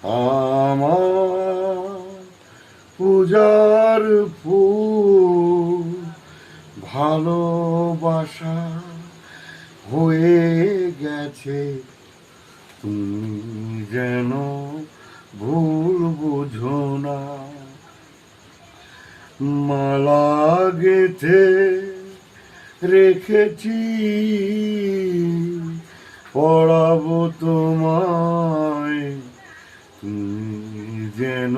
আমার পূজার ফুল ভালোবাসা হয়ে গেছে, তুমি যেন ভুল বুঝো না। মালা গেথে রেখেছি, পড়াবো তোমায়, তুমি যেন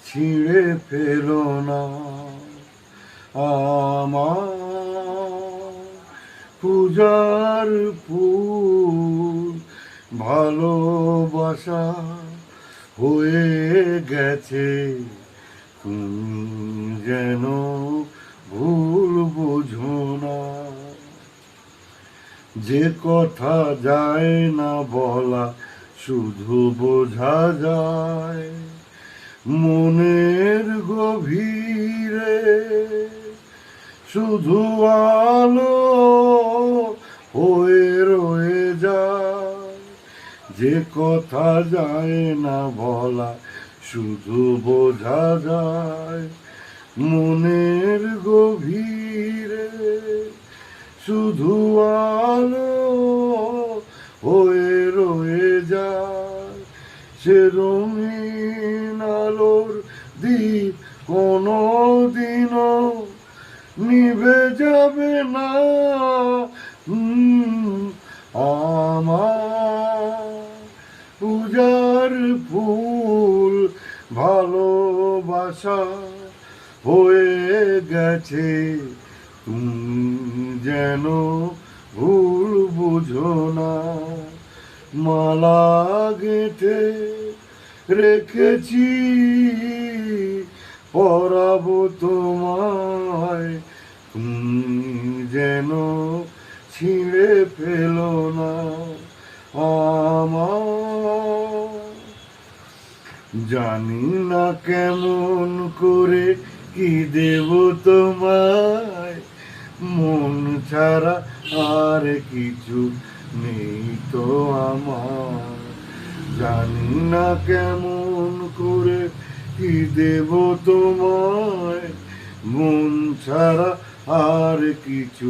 ছিঁড়ে ফেলো না। আমার পূজার ফুল ভালোবাসা হয়ে গেছে, তুমি যেন ভুল বুঝো না। যে কথা যায় না বলা শুধু বোঝা যায় মনের গভীরে, শুধু আলো হয়ে রয়ে যায়। যে কথা যায় না বলা শুধু বোঝা যায় মনের গভীরে, শুধু আলো হয়ে রয়ে যায়। সে রঙিন আলোর দ্বীপ কোনো দিনও নিভে যাবে না। আমার পূজার ফুল ভালোবাসা হয়ে গেছে, তুমি যেন ভুল বুঝো না। মালা গেঁথে রেখেছি, পরাবো তোমায়, তুমি যেন ছিঁড়ে ফেলো না। আমার জানি না কেমন করে কি দেব তোমায়, মন ছাড়া আর কিছু নেই তো আমার। জানি না কেমন করে কি দেব তোমায়, মন ছাড়া আর কিছু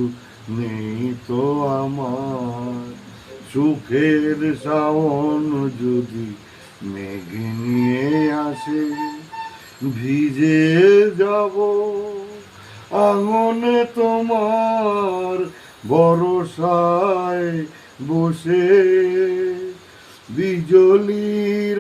নেই তো আমার। সুখের শাওন যদি মেঘ নিয়ে আসে, ভিজে যাব আঙনে তোমার ভরসায় বসে। বিজলির